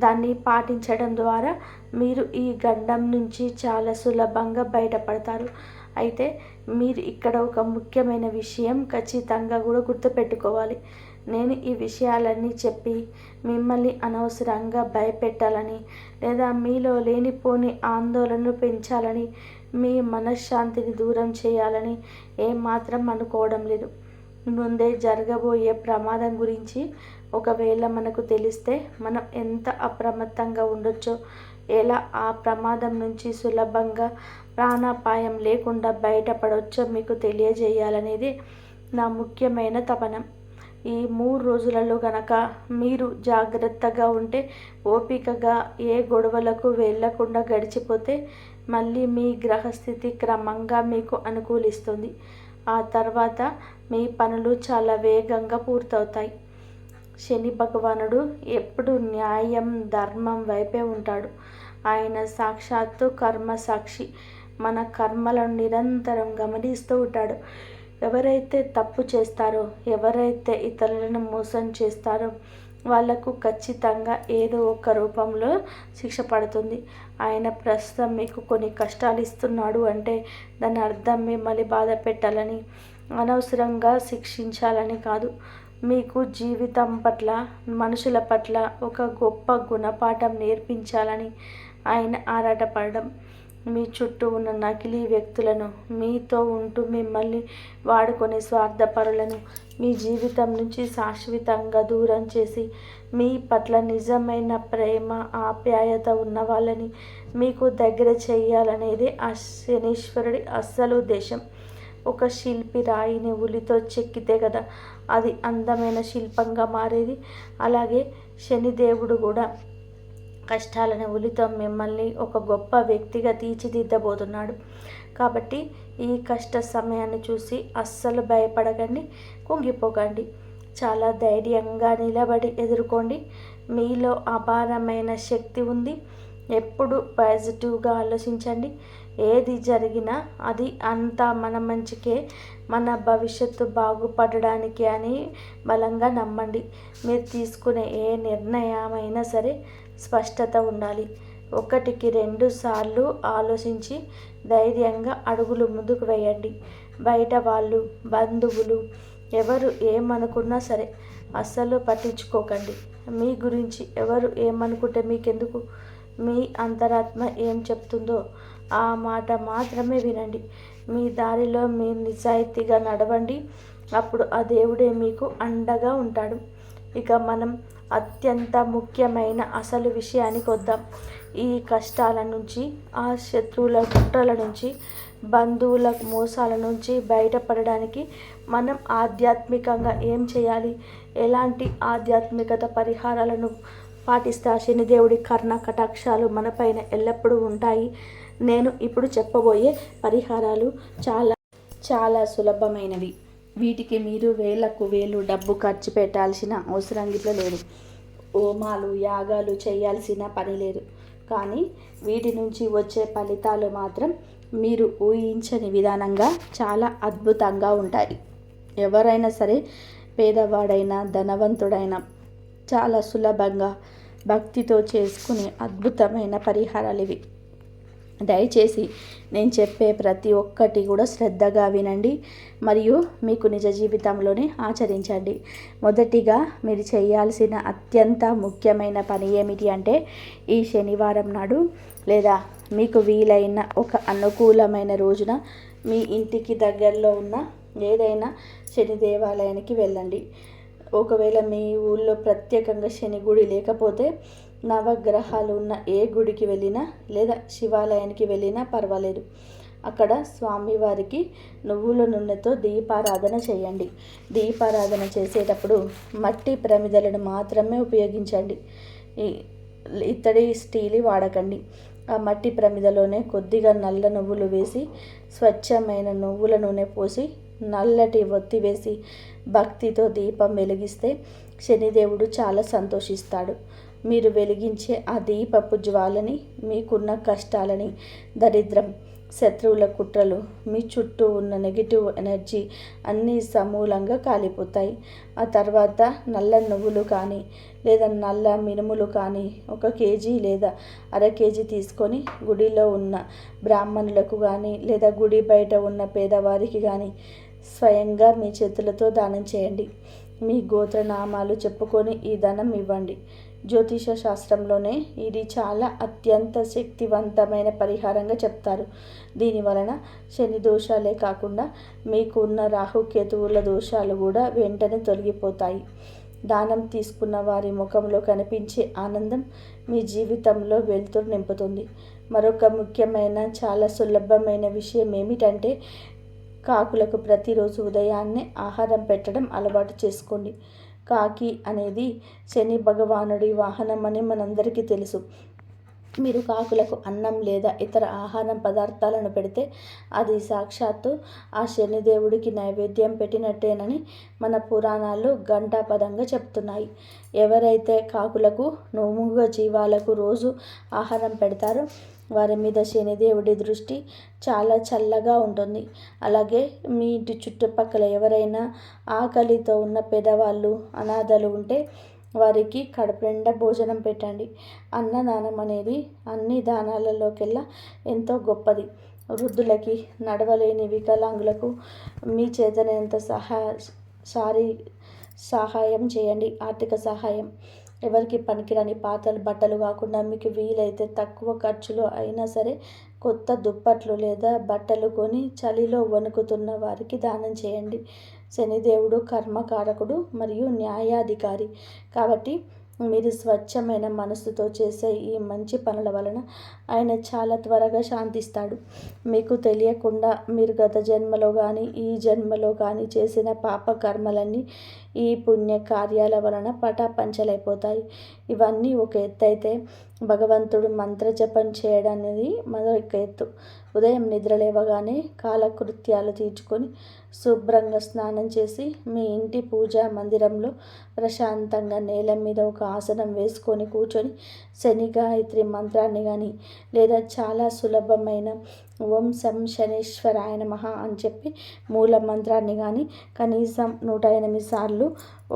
దాన్ని పాటించడం ద్వారా మీరు ఈ గండం నుంచి చాలా సులభంగా బయటపడతారు. అయితే మీరు ఇక్కడ ఒక ముఖ్యమైన విషయం ఖచ్చితంగా కూడా గుర్తుపెట్టుకోవాలి. నేను ఈ విషయాలన్నీ చెప్పి మిమ్మల్ని అనవసరంగా భయపెట్టాలని, లేదా మీలో లేనిపోని ఆందోళనలు పెంచాలని, మీ మనశ్శాంతిని దూరం చేయాలని ఏమాత్రం అనుకోవడం లేదు. ముందే జరగబోయే ప్రమాదం గురించి ఒకవేళ మనకు తెలిస్తే మనం ఎంత అప్రమత్తంగా ఉండొచ్చో, ఎలా ఆ ప్రమాదం నుంచి సులభంగా ప్రాణాపాయం లేకుండా బయటపడవచ్చో మీకు తెలియజేయాలనేది నా ముఖ్యమైన తపన. ఈ 3 రోజులలో గనక మీరు జాగ్రత్తగా ఉంటే, ఓపికగా ఏ గొడవలకు వెళ్ళకుండా గడిచిపోతే మళ్ళీ మీ గ్రహస్థితి క్రమంగా మీకు అనుకూలిస్తుంది. ఆ తర్వాత మీ పనులు చాలా వేగంగా పూర్తవుతాయి. శని భగవానుడు ఎప్పుడు న్యాయం, ధర్మం వైపే ఉంటాడు. ఆయన సాక్షాత్తు కర్మ సాక్షి. మన కర్మలను నిరంతరం గమనిస్తూ ఉంటాడు. ఎవరైతే తప్పు చేస్తారో, ఎవరైతే ఇతరులను మోసం చేస్తారో వాళ్లకు ఖచ్చితంగా ఏదో ఒక రూపంలో శిక్ష పడుతుంది. ఆయన ప్రస్తుతం మీకు కొన్ని కష్టాలు ఇస్తున్నాడు అంటే దాని అర్థం మిమ్మల్ని బాధ పెట్టాలని, అనవసరంగా శిక్షించాలని కాదు. మీకు జీవితం పట్ల, మనుషుల పట్ల ఒక గొప్ప గుణపాఠం నేర్పించాలని ఆయన ఆరాటపడడం. మీ చుట్టూ ఉన్న నకిలీ వ్యక్తులను, మీతో ఉంటూ మిమ్మల్ని వాడుకునే స్వార్థపరులను మీ జీవితం నుంచి శాశ్వతంగా దూరం చేసి, మీ పట్ల నిజమైన ప్రేమ, ఆప్యాయత ఉన్న వాళ్ళని మీకు దగ్గర చేయాలనేది ఆ శనీశ్వరుడి అస్సలు ఉద్దేశం. ఒక శిల్పి రాయిని ఉలితో చెక్కితే కదా అది అందమైన శిల్పంగా మారేది. అలాగే శనిదేవుడు కూడా కష్టాలను ఉలితో మిమ్మల్ని ఒక గొప్ప వ్యక్తిగా తీర్చిదిద్దబోతున్నాడు. కాబట్టి ఈ కష్ట సమయాన్ని చూసి అస్సలు భయపడకండి, కుంగిపోకండి. చాలా ధైర్యంగా నిలబడి ఎదుర్కోండి. మీలో అపారమైన శక్తి ఉంది. ఎప్పుడు పాజిటివ్గా ఆలోచించండి. ఏది జరిగినా అది అంతా మన మంచికే, మన భవిష్యత్తు బాగుపడడానికి అని బలంగా నమ్మండి. మీరు తీసుకునే ఏ నిర్ణయమైనా సరే స్పష్టత ఉండాలి. 1కి 2 సార్లు ఆలోచించి ధైర్యంగా అడుగులు ముందుకు వేయండి. బయట వాళ్ళు, బంధువులు ఎవరు ఏమనుకున్నా సరే అస్సలు పట్టించుకోకండి. మీ గురించి ఎవరు ఏమనుకుంటే మీకెందుకు? మీ అంతరాత్మ ఏం చెప్తుందో ఆ మాట మాత్రమే వినండి. మీ దారిలో మీరు నిజాయితీగా నడవండి. అప్పుడు ఆ దేవుడే మీకు అండగా ఉంటాడు. ఇక మనం అత్యంత ముఖ్యమైన అసలు విషయానికి వద్దాం. ఈ కష్టాల నుంచి, ఆ శత్రువుల కుట్రల నుంచి, బంధువుల మోసాల నుంచి బయటపడడానికి మనం ఆధ్యాత్మికంగా ఏం చేయాలి, ఎలాంటి ఆధ్యాత్మికత పరిహారాలను పాటిస్తే ఆ శనిదేవుడి కర్ణ కటాక్షాలు మనపైన ఎల్లప్పుడూ ఉంటాయి. నేను ఇప్పుడు చెప్పబోయే పరిహారాలు చాలా చాలా సులభమైనవి. వీటికి మీరు వేలకు వేలు డబ్బు ఖర్చు పెట్టాల్సిన అవసరం గిట్ల లేదు. హోమాలు యాగాలు చేయాల్సిన పని లేదు. కానీ వీటి నుంచి వచ్చే ఫలితాలు మాత్రం మీరు ఊహించని విధానంగా చాలా అద్భుతంగా ఉంటాయి. ఎవరైనా సరే, పేదవాడైనా ధనవంతుడైనా చాలా సులభంగా భక్తితో చేసుకునే అద్భుతమైన పరిహారాలు ఇవి. దయచేసి నేను చెప్పే ప్రతి ఒక్కటి కూడా శ్రద్ధగా వినండి మరియు మీకు నిజ జీవితంలోనే ఆచరించండి. మొదటిగా మీరు చేయాల్సిన అత్యంత ముఖ్యమైన పని ఏమిటి అంటే, ఈ శనివారం నాడు లేదా మీకు వీలైన ఒక అనుకూలమైన రోజున మీ ఇంటికి దగ్గరలో ఉన్న ఏదైనా శని దేవాలయానికి వెళ్ళండి. ఒకవేళ మీ ఊళ్ళో ప్రత్యేకంగా శని గుడి లేకపోతే నవగ్రహాలు ఉన్న ఏ గుడికి వెళ్ళినా లేదా శివాలయానికి వెళ్ళినా పర్వాలేదు. అక్కడ స్వామివారికి నువ్వుల నూనెతో దీపారాధన చేయండి. దీపారాధన చేసేటప్పుడు మట్టి ప్రమిదలను మాత్రమే ఉపయోగించండి. ఇత్తడి స్టీల్ వాడకండి. ఆ మట్టి ప్రమిదలోనే కొద్దిగా నల్ల నువ్వులు వేసి, స్వచ్ఛమైన నువ్వుల నూనె పోసి, నల్లటి ఒత్తి వేసి భక్తితో దీపం వెలిగిస్తే శనిదేవుడు చాలా సంతోషిస్తాడు. మీరు వెలిగించే ఆ దీపపు జ్వాలని మీకున్న కష్టాలని, దరిద్రం, శత్రువుల కుట్రలు, మీ చుట్టూ ఉన్న నెగిటివ్ ఎనర్జీ అన్నీ సమూలంగా కాలిపోతాయి. ఆ తర్వాత నల్ల నువ్వులు కానీ లేదా నల్ల మినుములు కానీ 1 కేజీ లేదా అర కేజీ తీసుకొని గుడిలో ఉన్న బ్రాహ్మణులకు కానీ లేదా గుడి బయట ఉన్న పేదవారికి కానీ స్వయంగా మీ చేతులతో దానం చేయండి. మీ గోత్రనామాలు చెప్పుకొని ఈ ధనం ఇవ్వండి. జ్యోతిష శాస్త్రంలోనే ఇది చాలా అత్యంత శక్తివంతమైన పరిహారంగా చెప్తారు. దీని వలన శని దోషాలే కాకుండా మీకు ఉన్న రాహుకేతువుల దోషాలు కూడా వెంటనే తొలగిపోతాయి. దానం తీసుకున్న వారి ముఖంలో కనిపించే ఆనందం మీ జీవితంలో వెలుతురు నింపుతుంది. మరొక ముఖ్యమైన చాలా సులభమైన విషయం ఏమిటంటే, కాకులకు ప్రతిరోజు ఉదయాన్నే ఆహారం పెట్టడం అలవాటు చేసుకోండి. కాకి అనేది శని భగవానుడి వాహనం అని మనందరికీ తెలుసు. మీరు కాకులకు అన్నం లేదా ఇతర ఆహారం పదార్థాలను పెడితే అది సాక్షాత్తు ఆ శనిదేవుడికి నైవేద్యం పెట్టినట్టేనని మన పురాణాలు ఘంటాపదంగా చెప్తున్నాయి. ఎవరైతే కాకులకు, మూగ జీవాలకు రోజు ఆహారం పెడతారో వారి మీద శనిదేవుడి దృష్టి చాలా చల్లగా ఉంటుంది. అలాగే మీ ఇంటి చుట్టుపక్కల ఎవరైనా ఆకలితో ఉన్న పేదవాళ్ళు, అనాథలు ఉంటే వారికి కడుపు నిండా భోజనం పెట్టండి. అన్నదానం అనేది అన్ని దానాలలోకెల్లా ఎంతో గొప్పది. వృద్ధులకి, నడవలేని వికలాంగులకు మీ చేతనంత సహాయం చేయండి. ఆర్థిక సహాయం. ఎవరికి పనికిరాని పాత బట్టలు కాకుండా మీకు వీలైతే తక్కువ ఖర్చులో అయినా సరే కొత్త దుప్పట్లు లేదా బట్టలు కొని చలిలో వణుకుతున్న వారికి దానం చేయండి. శనిదేవుడు కర్మకారకుడు మరియు న్యాయాధికారి కాబట్టి మీరు స్వచ్ఛమైన మనసుతో చేసే ఈ మంచి పనుల వలన ఆయన చాలా త్వరగా శాంతిస్తాడు. మీకు తెలియకుండా మీరు గత జన్మలో కానీ ఈ జన్మలో కానీ చేసిన పాప కర్మలన్నీ ఈ పుణ్య కార్యాల వలన పటాపంచలైపోతాయి. ఇవన్నీ ఒక ఎత్తు అయితే, భగవంతుడు మంత్రజపం చేయడం అనేది మరొక ఎత్తు. ఉదయం నిద్ర లేవగానే కాలకృత్యాలు తీర్చుకొని శుభ్రంగా స్నానం చేసి మీ ఇంటి పూజా మందిరంలో ప్రశాంతంగా నేల మీద ఒక ఆసనం వేసుకొని కూర్చొని శని గాయత్రి మంత్రాన్ని కానీ లేదా చాలా సులభమైన ఓం శం శనీశ్వరాయ నమః అని చెప్పి మూల మంత్రాన్ని కానీ కనీసం 108 సార్లు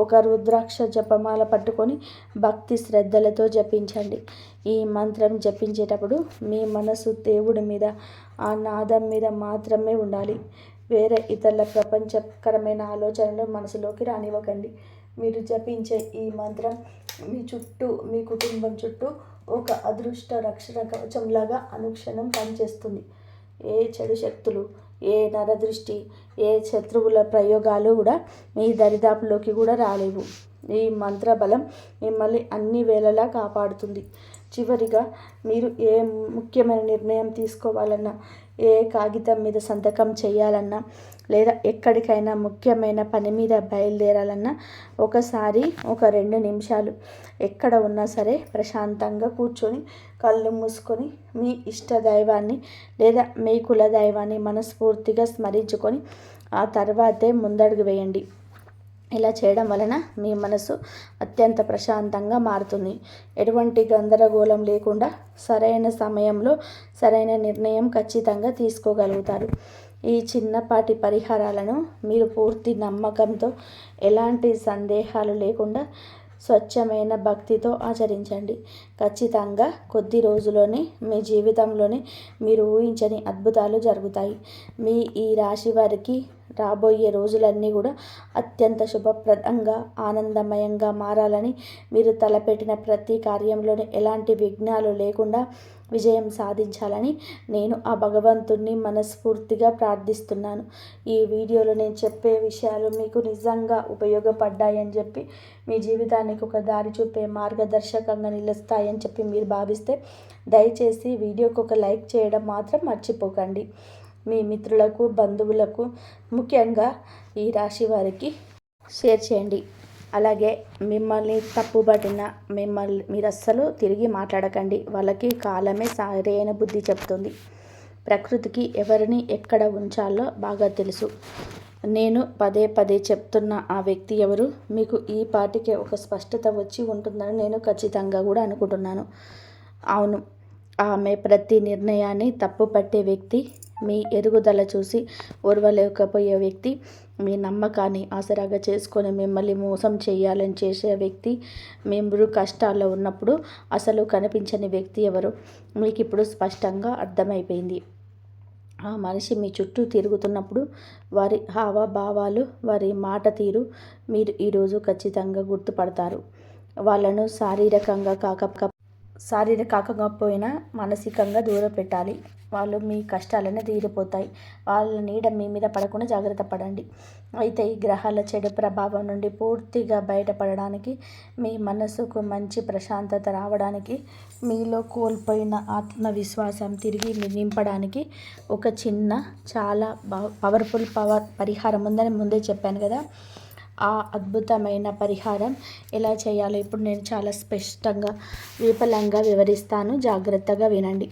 ఒక రుద్రాక్ష జపమాల పట్టుకొని భక్తి శ్రద్ధలతో జపించండి. ఈ మంత్రం జపించేటప్పుడు మీ మనసు దేవుడి మీద, ఆ నాదం మీద మాత్రమే ఉండాలి. వేరే ఇతరుల ప్రపంచకరమైన ఆలోచనలు మనసులోకి రానివ్వకండి. మీరు జపించే ఈ మంత్రం మీ చుట్టూ, మీ కుటుంబం చుట్టూ ఒక అదృష్ట రక్షణ కవచంలాగా అనుక్షణం పనిచేస్తుంది. ఏ చెడు శక్తులు, ఏ నరదృష్టి, ఏ శత్రువుల ప్రయోగాలు కూడా మీ దరిదాపులోకి కూడా రాలేవు. ఈ మంత్ర బలం మిమ్మల్ని అన్ని వేళలా కాపాడుతుంది. చివరిగా మీరు ఏ ముఖ్యమైన నిర్ణయం తీసుకోవాలన్నా, ఏ కాగితం మీద సంతకం చేయాలన్నా, లేదా ఎక్కడికైనా ముఖ్యమైన పని మీద బయలుదేరాలన్నా ఒకసారి ఒక 2 నిమిషాలు ఎక్కడ ఉన్నా సరే ప్రశాంతంగా కూర్చొని కళ్ళు మూసుకొని మీ ఇష్ట దైవాన్ని లేదా మీ కుల దైవాన్ని మనస్ఫూర్తిగా స్మరించుకొని ఆ తర్వాతే ముందడుగు వేయండి. ఇలా చేయడం వలన మీ మనసు అత్యంత ప్రశాంతంగా మారుతుంది. ఎటువంటి గందరగోళం లేకుండా సరైన సమయంలో సరైన నిర్ణయం ఖచ్చితంగా తీసుకోగలుగుతారు. ఈ చిన్నపాటి పరిహారాలను మీరు పూర్తి నమ్మకంతో, ఎలాంటి సందేహాలు లేకుండా, స్వచ్ఛమైన భక్తితో ఆచరించండి. ఖచ్చితంగా కొద్ది రోజుల్లోనే మీ జీవితంలోనే మీరు ఊహించని అద్భుతాలు జరుగుతాయి. మీ ఈ రాశి వారికి రాబోయే రోజులన్నీ కూడా అత్యంత శుభప్రదంగా, ఆనందమయంగా మారాలని, మీరు తలపెట్టిన ప్రతి కార్యంలోనే ఎలాంటి విఘ్నాలు లేకుండా విజయం సాధించాలని నేను ఆ భగవంతుణ్ణి మనస్ఫూర్తిగా ప్రార్థిస్తున్నాను. ఈ వీడియోలో నేను చెప్పే విషయాలు మీకు నిజంగా ఉపయోగపడ్డాయని చెప్పి, మీ జీవితానికి ఒక దారి చూపే మార్గదర్శకంగా నిలుస్తాయని చెప్పి మీరు భావిస్తే దయచేసి వీడియోకి ఒక లైక్ చేయడం మాత్రం మర్చిపోకండి. మీ మిత్రులకు, బంధువులకు, ముఖ్యంగా ఈ రాశి వారికి షేర్ చేయండి. అలాగే మిమ్మల్ని తప్పుపట్టిన మీరు అస్సలు తిరిగి మాట్లాడకండి. వాళ్ళకి కాలమే సరైన బుద్ధి చెప్తుంది. ప్రకృతికి ఎవరిని ఎక్కడ ఉంచాలో బాగా తెలుసు. నేను పదే పదే చెప్తున్న ఆ వ్యక్తి ఎవరు, మీకు ఈ పాటికే ఒక స్పష్టత వచ్చి ఉంటుందని నేను ఖచ్చితంగా కూడా అనుకుంటున్నాను. అవును, ఆమె ప్రతి నిర్ణయాన్ని తప్పుపట్టే వ్యక్తి, మీ ఎదుగుదల చూసి ఓర్వలేకపోయే వ్యక్తి, మీ నమ్మకాన్ని ఆసరాగా చేసుకొని మిమ్మల్ని మోసం చేయాలని చేసే వ్యక్తి, మీరు కష్టాల్లో ఉన్నప్పుడు అసలు కనిపించని వ్యక్తి ఎవరు మీకు ఇప్పుడు స్పష్టంగా అర్థమైపోయింది. ఆ మనిషి మీ చుట్టూ తిరుగుతున్నప్పుడు వారి హావభావాలు, వారి మాట తీరు మీరు ఈరోజు ఖచ్చితంగా గుర్తుపడతారు. వాళ్ళను శారీరకంగా కాకపోయినా మానసికంగా దూరం పెట్టాలి. వాళ్ళు మీ కష్టాలనే తీరిపోతాయి. వాళ్ళ నీడ మీ మీద పడకుండా జాగ్రత్త పడండి. అయితే ఈ గ్రహాల చెడు ప్రభావం నుండి పూర్తిగా బయటపడడానికి, మీ మనసుకు మంచి ప్రశాంతత రావడానికి, మీలో కోల్పోయిన ఆత్మవిశ్వాసం తిరిగి నింపడానికి ఒక చిన్న చాలా పవర్ఫుల్ పరిహారం ఉందని ముందే చెప్పాను కదా. ఆ అద్భుతమైన పరిహారం ఎలా చేయాలో ఇప్పుడు నేను చాలా స్పష్టంగా, విపులంగా వివరిస్తాను. జాగ్రత్తగా వినండి.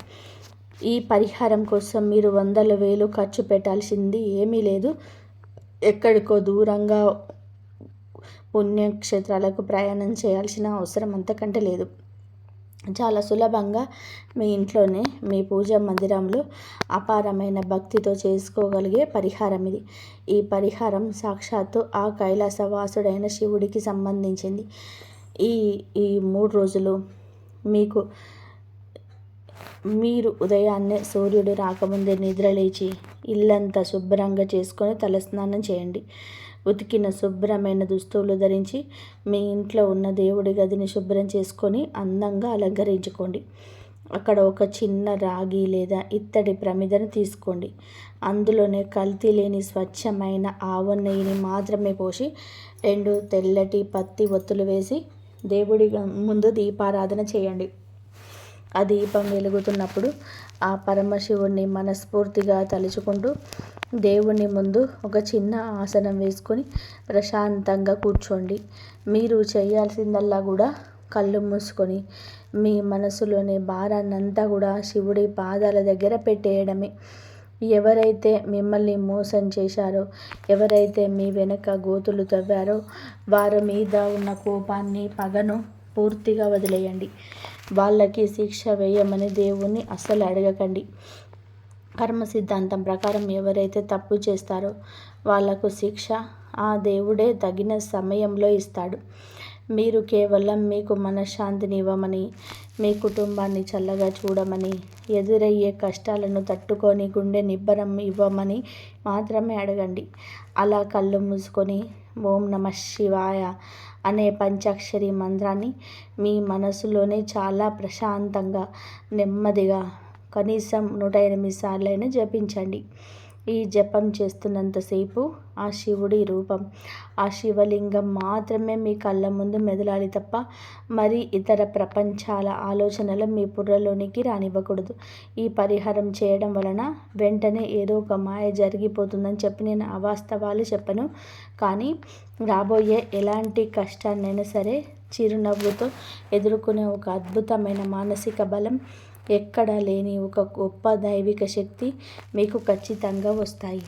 ఈ పరిహారం కోసం మీరు 100,000 ఖర్చు పెట్టాల్సింది ఏమీ లేదు. ఎక్కడికో దూరంగా పుణ్యక్షేత్రాలకు ప్రయాణం చేయాల్సిన అవసరం అంతకంటే లేదు. చాలా సులభంగా మీ ఇంట్లోనే, మీ పూజా మందిరంలో అపారమైన భక్తితో చేసుకోగలిగే పరిహారం ఇది. ఈ పరిహారం సాక్షాత్తు ఆ కైలాసవాసుడైన శివుడికి సంబంధించింది. ఈ 3 రోజులు మీరు ఉదయాన్నే సూర్యుడు రాకముందే నిద్రలేచి ఇల్లంతా శుభ్రంగా చేసుకొని తలస్నానం చేయండి. ఉతికిన శుభ్రమైన దుస్తులు ధరించి మీ ఇంట్లో ఉన్న దేవుడి గదిని శుభ్రం చేసుకొని అందంగా అలంకరించుకోండి. అక్కడ ఒక చిన్న రాగి లేదా ఇత్తడి ప్రమిదను తీసుకోండి. అందులోనే కల్తీ లేని స్వచ్ఛమైన ఆవు నెయ్యిని మాత్రమే పోసి 2 తెల్లటి పత్తి ఒత్తులు వేసి దేవుడి ముందు దీపారాధన చేయండి. ఆ దీపం వెలుగుతున్నప్పుడు ఆ పరమశివుణ్ణి మనస్ఫూర్తిగా తలుచుకుంటూ దేవుని ముందు ఒక చిన్న ఆసనం వేసుకొని ప్రశాంతంగా కూర్చోండి. మీరు చేయాల్సిందల్లా కూడా కళ్ళు మూసుకొని మీ మనసులోని భారాన్నంతా కూడా శివుడి పాదాల దగ్గర పెట్టేయడమే. ఎవరైతే మిమ్మల్ని మోసం చేశారో, ఎవరైతే మీ వెనక గోతులు తవ్వారో వారి మీద ఉన్న కోపాన్ని, పగను పూర్తిగా వదిలేయండి. వాళ్ళకి శిక్ష వేయమని దేవుణ్ణి అస్సలు అడగకండి. కర్మ సిద్ధాంతం ప్రకారం ఎవరైతే తప్పు చేస్తారో వాళ్లకు శిక్ష ఆ దేవుడే తగిన సమయంలో ఇస్తాడు. మీరు కేవలం మీకు మనశ్శాంతిని ఇవ్వమని, మీ కుటుంబాన్ని చల్లగా చూడమని, ఎదురయ్యే కష్టాలను తట్టుకొని గుండె నిబ్బరం ఇవ్వమని మాత్రమే అడగండి. అలా కళ్ళు మూసుకొని ఓం నమః శివాయ అనే పంచాక్షరి మంత్రాన్ని మీ మనసులోనే చాలా ప్రశాంతంగా, నెమ్మదిగా కనీసం 108 సార్లైనా జపించండి. ఈ జపం చేస్తున్నంతసేపు ఆ శివుడి రూపం, ఆ శివలింగం మాత్రమే మీ కళ్ళ ముందు మెదలాలి తప్ప మరి ఇతర ప్రపంచాల ఆలోచనలు మీ బుర్రలోనికి రానివ్వకూడదు. ఈ పరిహారం చేయడం వలన వెంటనే ఏదో ఒక మాయ జరిగిపోతుందని చెప్పి నేను అవాస్తవాలు చెప్పను, కానీ రాబోయే ఎలాంటి కష్టాన్నైనా సరే చిరునవ్వుతో ఎదుర్కొనే ఒక అద్భుతమైన మానసిక బలం, ఎక్కడా లేని ఒక గొప్ప దైవిక శక్తి మీకు ఖచ్చితంగా వస్తాయి.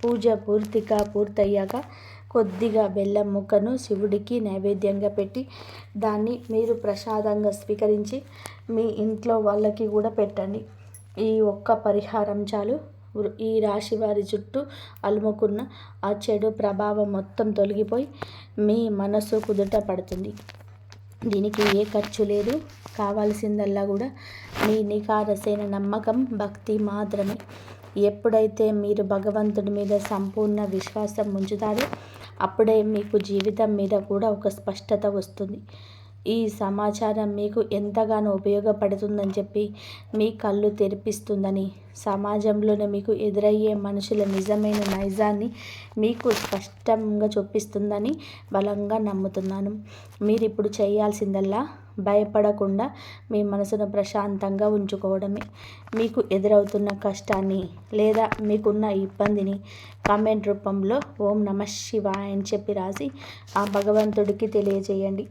పూజ పూర్తయ్యాక కొద్దిగా బెల్లం ముక్కను శివుడికి నైవేద్యంగా పెట్టి దాన్ని మీరు ప్రసాదంగా స్వీకరించి మీ ఇంట్లో వాళ్ళకి కూడా పెట్టండి. ఈ ఒక్క పరిహారం చాలు. ఈ రాశి వారి చుట్టూ అలుముకున్న ఆ చెడు ప్రభావం మొత్తం తొలగిపోయి మీ మనసు కుదుట పడుతుంది. దీనికి ఏ ఖర్చు లేదు. కావాల్సిందల్లా కూడా మీ నిఖారసైన నమ్మకం, భక్తి మాత్రమే. ఎప్పుడైతే మీరు భగవంతుడి మీద సంపూర్ణ విశ్వాసం ఉంచుతారో అప్పుడే మీకు జీవితం మీద కూడా ఒక స్పష్టత వస్తుంది. ఈ సమాచారం మీకు ఎంతగానో ఉపయోగపడుతుందని చెప్పి మీ కళ్ళు తెరిపిస్తుందని, సమాజంలోనే మీకు ఎదురయ్యే మనుషుల నిజమైన నైజాన్ని మీకు స్పష్టంగా చూపిస్తుందని బలంగా నమ్ముతున్నాను. మీరు ఇప్పుడు చేయాల్సిందల్లా భయపడకుండా మీ మనసును ప్రశాంతంగా ఉంచుకోవడమే. మీకు ఎదురవుతున్న కష్టాన్ని లేదా మీకున్న ఇబ్బందిని కామెంట్ రూపంలో ఓం నమః శివాయ అని చెప్పి రాసి ఆ భగవంతుడికి తెలియజేయండి.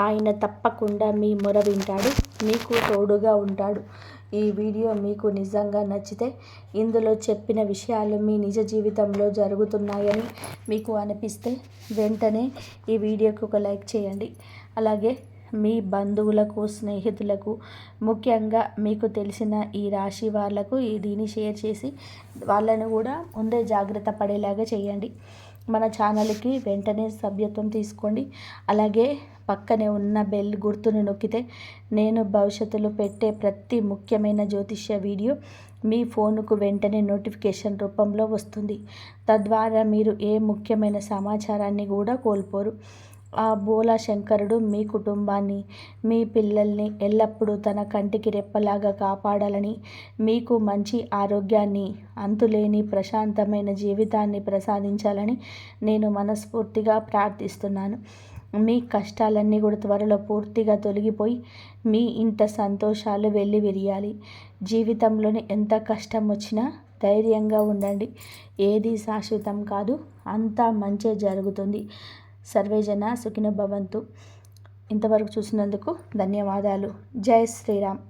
ఆయన తప్పకుండా మీ మొర వింటాడు, మీకు తోడుగా ఉంటాడు. ఈ వీడియో మీకు నిజంగా నచ్చితే, ఇందులో చెప్పిన విషయాలు మీ నిజ జీవితంలో జరుగుతున్నాయని మీకు అనిపిస్తే వెంటనే ఈ వీడియోకి ఒక లైక్ చేయండి. అలాగే మీ బంధువులకు, స్నేహితులకు, ముఖ్యంగా మీకు తెలిసిన ఈ రాశి వాళ్ళకు దీన్ని షేర్ చేసి వాళ్ళను కూడా ముందే జాగ్రత్త పడేలాగా చేయండి. మన ఛానల్కి వెంటనే సభ్యత్వం తీసుకోండి. అలాగే పక్కనే ఉన్న బెల్ గుర్తును నొక్కితే నేను భవిష్యత్తులో పెట్టే ప్రతి ముఖ్యమైన జ్యోతిష్య వీడియో మీ ఫోన్కు వెంటనే నోటిఫికేషన్ రూపంలో వస్తుంది. తద్వారా మీరు ఏ ముఖ్యమైన సమాచారాన్ని కూడా కోల్పోరు. ఆ బోలా శంకరుడు మీ కుటుంబాన్ని, మీ పిల్లల్ని ఎల్లప్పుడూ తన కంటికి రెప్పలాగా కాపాడాలని, మీకు మంచి ఆరోగ్యాన్ని, అంతులేని ప్రశాంతమైన జీవితాన్ని ప్రసాదించాలని నేను మనస్ఫూర్తిగా ప్రార్థిస్తున్నాను. మీ కష్టాలన్నీ కూడా త్వరలో పూర్తిగా తొలగిపోయి మీ ఇంట సంతోషాలు వెల్లివిరియాలి. జీవితంలోని ఎంత కష్టం వచ్చినా ధైర్యంగా ఉండండి. ఏది శాశ్వతం కాదు, అంతా మంచే జరుగుతుంది. సర్వేజన సుఖినో భవంతు. ఇంతవరకు చూసినందుకు ధన్యవాదాలు. జై శ్రీరామ్.